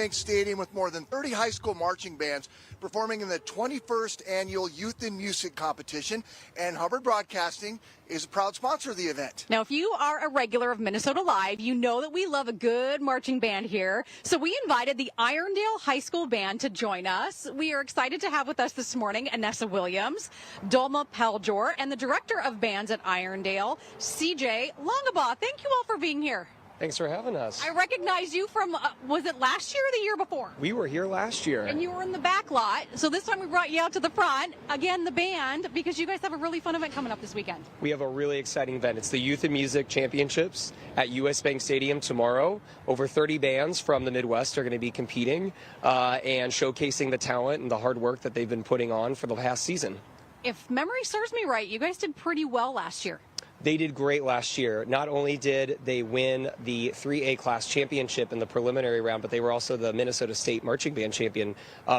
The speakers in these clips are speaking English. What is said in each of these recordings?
Bank Stadium with more than 30 high school marching bands performing in the 21st Annual Youth in Music Competition, and Hubbard Broadcasting is a proud sponsor of the event. Now, if you are a regular of Minnesota Live, you know that we love a good marching band here. So we invited the Irondale High School Band to join us. We are excited to have with us this morning Anessa Williams, Dolma Peljor, and the Director of Bands at Irondale, CJ Longabaugh. Thank you all for being here. Thanks for having us. I recognize you from, was it last year or the year before? We were here last year. And you were in the back lot. So this time we brought you out to the front. Again, the band, because you guys have a really fun event coming up this weekend. We have a really exciting event. It's the Youth in Music Championships at US Bank Stadium tomorrow. Over 30 bands from the Midwest are going to be competing and showcasing the talent and the hard work that they've been putting on for the past season. If memory serves me right, you guys did pretty well last year. They did great last year. Not only did they win the 3A class championship in the preliminary round, but they were also the Minnesota State Marching Band champion,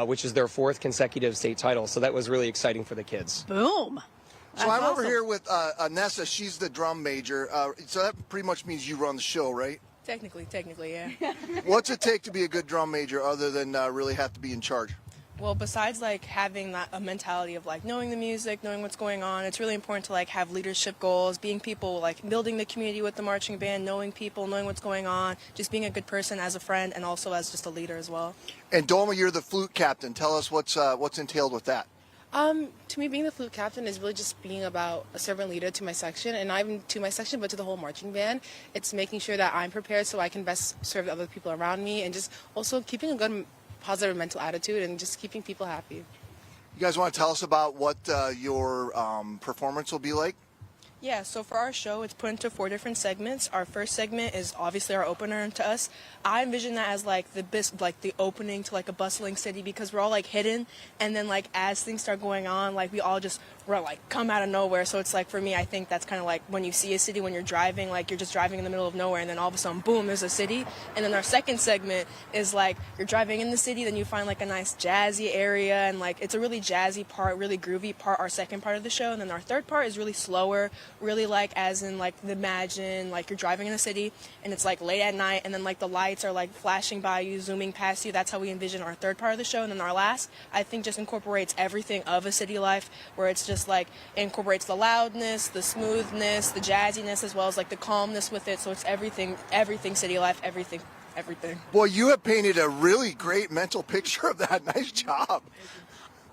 which is their 4th consecutive state title. So that was really exciting for the kids. Boom. So I'm over here with Anessa. She's the drum major. So that pretty much means you run the show, right? Technically, yeah. What's it take to be a good drum major other than really have to be in charge? Well, besides like having a mentality of like knowing the music, knowing what's going on, it's really important to like have leadership goals, being people, like building the community with the marching band, knowing people, knowing what's going on, just being a good person as a friend and also as just a leader as well. And Dolma, you're the flute captain. Tell us what's entailed with that. To me, being the flute captain is really just being about a servant leader to my section, and not even to my section, but to the whole marching band. It's making sure that I'm prepared so I can best serve the other people around me, and just also keeping a good positive mental attitude and just keeping people happy. You guys want to tell us about what your performance will be like? Yeah, so for our show, it's put into 4 different segments. Our first segment is obviously our opener to us. I envision that as like the opening to like a bustling city, because we're all like hidden, and then like as things start going on, like we're like come out of nowhere. So it's like, for me, I think that's kind of like when you see a city when you're driving, like you're just driving in the middle of nowhere, and then all of a sudden, boom, there's a city. And then our second segment is like you're driving in the city, then you find like a nice jazzy area, and like it's a really jazzy part, really groovy part, our second part of the show. And then our third part is really slower, really like as in like imagine like you're driving in a city and it's like late at night, and then like the lights are like flashing by you, zooming past you. That's how we envision our third part of the show. And then our last, I think, just incorporates everything of a city life, where it's just like incorporates the loudness, the smoothness, the jazziness, as well as like the calmness with it. So it's everything city life, everything. Boy, you have painted a really great mental picture of that. Nice job.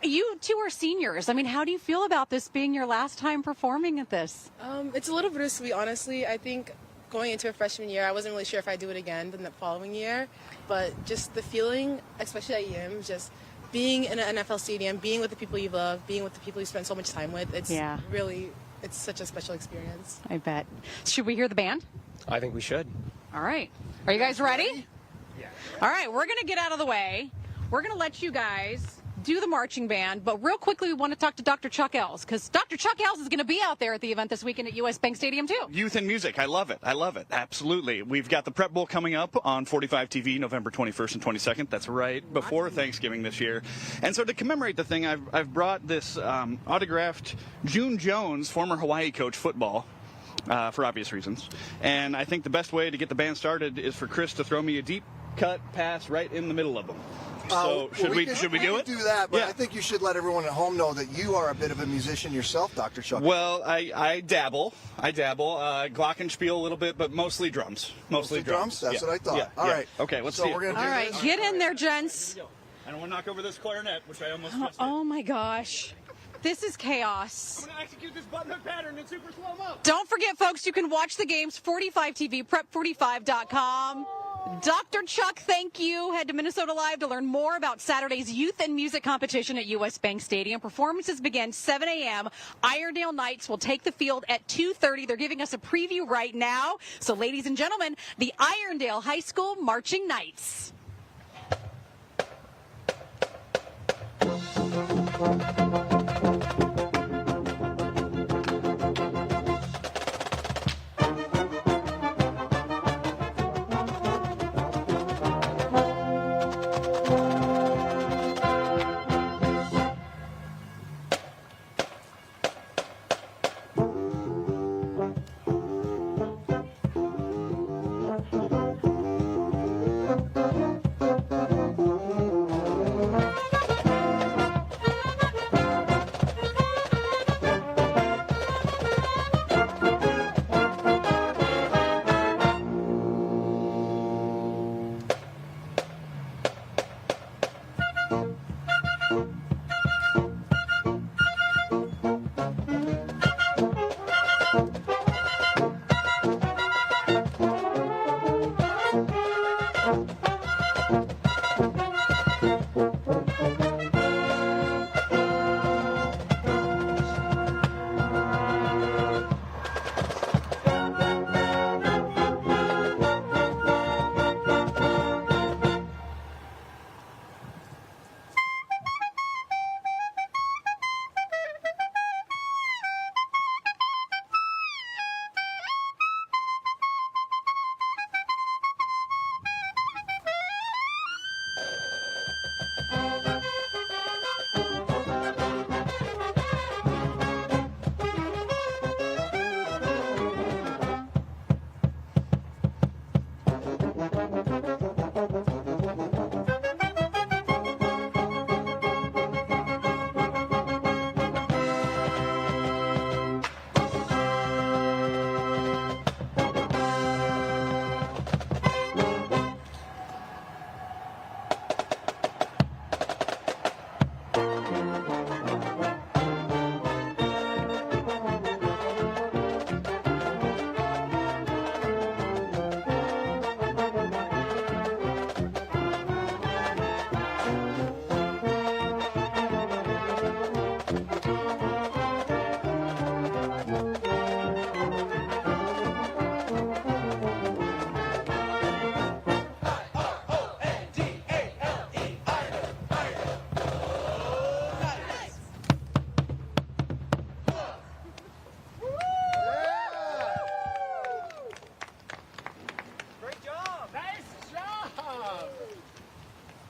You two are seniors. I mean, how do you feel about this being your last time performing at this? It's a little bittersweet, honestly. I think going into a freshman year, I wasn't really sure if I'd do it again the following year, but just the feeling, especially at YIM, just being in an NFL stadium, being with the people you love, being with the people you spend so much time with, it's such a special experience. I bet. Should we hear the band? I think we should. All right. Are you guys ready? Yeah. All right, we're going to get out of the way. We're going to let you guys do the marching band, but real quickly we want to talk to Dr. Chuck Ells, because Dr. Chuck Ells is going to be out there at the event this weekend at US Bank Stadium too. Youth and music, I love it, absolutely. We've got the Prep Bowl coming up on 45 TV November 21st and 22nd. That's right before Thanksgiving this year. And so to commemorate the thing, I've brought this autographed June Jones, former Hawaii coach football, for obvious reasons. And I think the best way to get the band started is for Chris to throw me a deep cut pass right in the middle of them. So should we do it? Do that, but yeah. I think you should let everyone at home know that you are a bit of a musician yourself, Dr. Chuck. Well, I dabble. Glockenspiel a little bit, but mostly drums. Mostly drums? That's what I thought. Yeah. All right. Okay, let's see it. We're gonna do All right, this. get in there, gents. I don't want to knock over this clarinet, which I almost just did. Oh my gosh. This is chaos. I'm going to execute this button hook pattern in super slow-mo. Don't forget, folks, you can watch the games 45 TV, prep45.com. Dr. Chuck, thank you. Head to Minnesota Live to learn more about Saturday's Youth and Music Competition at US Bank Stadium. Performances begin 7 a.m. Irondale Knights will take the field at 2:30. They're giving us a preview right now. So, ladies and gentlemen, the Irondale High School Marching Knights.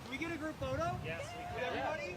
Can we get a group photo? Yes, we can. With everybody?